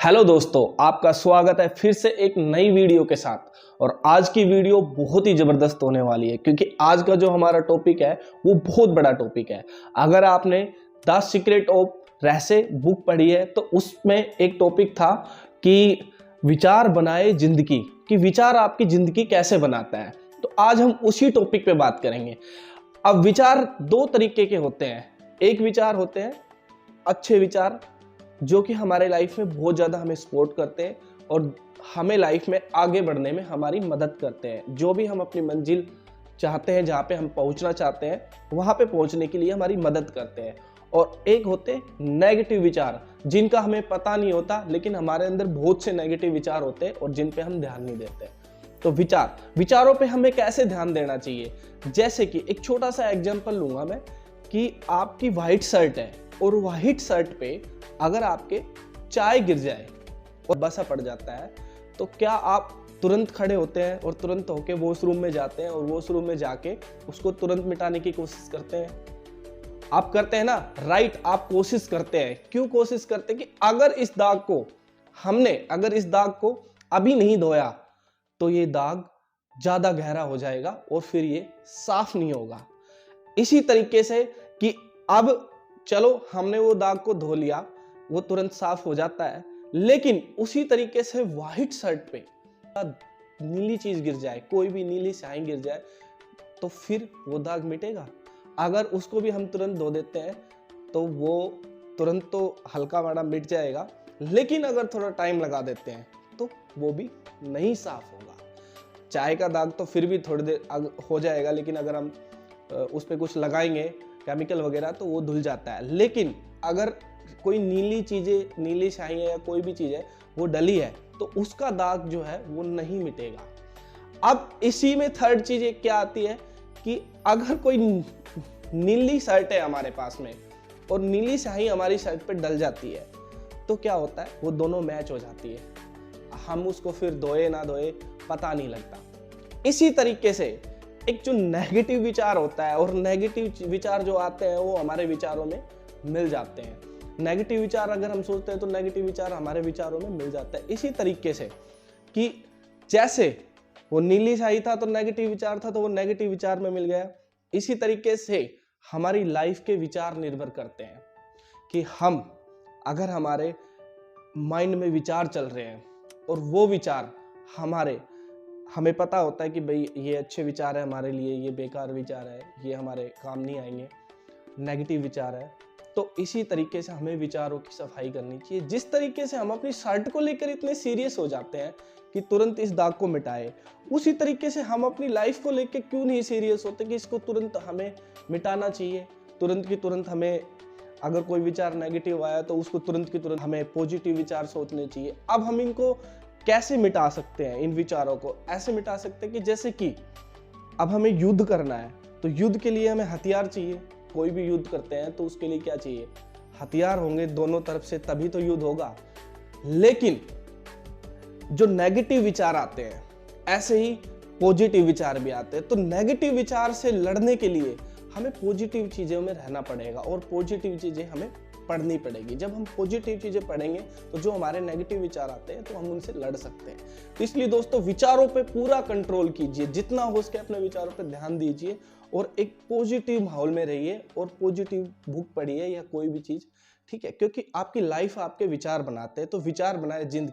Hello दोस्तों, आपका स्वागत है फिर से एक नई वीडियो के साथ। और आज की वीडियो बहुत ही ज़बरदस्त होने वाली है क्योंकि आज का जो हमारा टॉपिक है वो बहुत बड़ा टॉपिक है। अगर आपने द सीक्रेट ऑफ रहस्य बुक पढ़ी है तो उसमें एक टॉपिक था कि विचार बनाए जिंदगी, कि विचार आपकी ज़िंदगी कैसे बनाता है। तो आज हम उसी टॉपिक पे बात करेंगे। अब विचार दो तरीके के होते हैं। एक विचार होते हैं अच्छे विचार जो कि हमारे लाइफ में बहुत ज़्यादा हमें सपोर्ट करते हैं और हमें लाइफ में आगे बढ़ने में हमारी मदद करते हैं। जो भी हम अपनी मंजिल चाहते हैं, जहाँ पे हम पहुँचना चाहते हैं, वहाँ पे पहुँचने के लिए हमारी मदद करते हैं। और एक होते हैं नेगेटिव विचार, जिनका हमें पता नहीं होता लेकिन हमारे अंदर बहुत से नेगेटिव विचार होते हैं और जिन पे हम ध्यान नहीं देते। तो विचारों पे हमें कैसे ध्यान देना चाहिए। जैसे कि एक छोटा सा एग्जांपल लूंगा मैं कि आपकी वाइट शर्ट है और वाइट शर्ट पे अगर आपके चाय गिर जाए और बसा पड़ जाता है तो क्या आप तुरंत खड़े होते हैं और तुरंत होके वॉशरूम में जाते हैं और वॉशरूम में जाके उसको तुरंत मिटाने की कोशिश करते हैं? आप करते हैं ना, राइट। आप कोशिश करते हैं। क्यों कोशिश करते हैं कि अगर इस दाग को अभी नहीं धोया तो ये दाग ज्यादा गहरा हो जाएगा और फिर ये साफ नहीं होगा। इसी तरीके से कि अब चलो हमने वो दाग को धो लिया, वो तुरंत साफ हो जाता है, लेकिन उसी तरीके से व्हाइट शर्ट पे नीली चीज गिर जाए, कोई भी नीली स्याही गिर जाए तो फिर वो दाग मिटेगा? अगर उसको भी हम तुरंत धो देते हैं तो वो तुरंत तो हल्का माड़ा मिट जाएगा, लेकिन अगर थोड़ा टाइम लगा देते हैं तो वो भी नहीं साफ होगा। चाय का दाग तो फिर भी थोड़ी देर हो जाएगा, लेकिन अगर हम उस पर कुछ लगाएंगे केमिकल वगैरह तो वो धुल जाता है। लेकिन अगर कोई नीली स्याही या कोई भी चीज है वो डली है तो उसका दाग जो है वो नहीं मिटेगा। अब इसी में थर्ड चीज एक क्या आती है कि अगर कोई नीली शर्ट है हमारे पास में और नीली स्याही हमारी शर्ट पे डल जाती है तो क्या होता है, वो दोनों मैच हो जाती है। हम उसको फिर धोए ना धोए पता नहीं लगता। इसी तरीके से एक जो नेगेटिव विचार होता है, और नेगेटिव विचार जो आते हैं वो हमारे विचारों में मिल जाते हैं। नेगेटिव विचार अगर हम सोचते हैं तो नेगेटिव विचार हमारे विचारों में मिल जाता है। इसी तरीके से कि जैसे वो नीली स्याही था तो नेगेटिव विचार था तो वो नेगेटिव विचार में मिल गया। इसी तरीके से हमारी लाइफ के विचार निर्भर करते हैं कि हम अगर हमारे माइंड में विचार चल रहे हैं और वो विचार हमें पता होता है कि भाई ये अच्छे विचार है हमारे लिए, ये बेकार विचार है, ये हमारे काम नहीं आएंगे, नेगेटिव विचार है, तो इसी तरीके से हमें विचारों की सफाई करनी चाहिए। जिस तरीके से हम अपनी शर्ट को लेकर इतने सीरियस हो जाते हैं कि तुरंत इस दाग को मिटाए, उसी तरीके से हम अपनी लाइफ को लेकर क्यों नहीं सीरियस होते कि इसको तुरंत हमें मिटाना चाहिए। तुरंत की तुरंत हमें अगर कोई विचार नेगेटिव आया तो उसको तुरंत की तुरंत हमें पॉजिटिव विचार सोचने चाहिए। अब हम इनको कैसे मिटा सकते हैं? इन विचारों को ऐसे मिटा सकते हैं कि जैसे कि अब हमें युद्ध करना है तो युद्ध के लिए हमें हथियार चाहिए। कोई भी युद्ध करते हैं तो उसके लिए क्या चाहिए? हथियार होंगे दोनों तरफ से, तभी तो युद्ध होगा। लेकिन जो नेगेटिव विचार आते हैं ऐसे ही पॉजिटिव विचार भी आते हैं। तो नेगेटिव विचार से लड़ने के लिए हमें पॉजिटिव चीजों में रहना पड़ेगा और पॉजिटिव चीजें हमें पढ़नी पड़ेगी। जब हम पॉजिटिव चीजें पढ़ेंगे तो जो हमारे नेगेटिव विचार आते हैं तो हम उनसे लड़ सकते हैं। तो इसलिए दोस्तों विचारों पे पूरा कंट्रोल कीजिए, जितना हो सके अपने विचारों पे ध्यान दीजिए और एक पॉजिटिव माहौल में रहिए और पॉजिटिव बुक पढ़िए या कोई भी चीज, ठीक है? क्योंकि आपकी लाइफ आपके विचार बनाते हैं, तो विचार बनाए जिंदगी।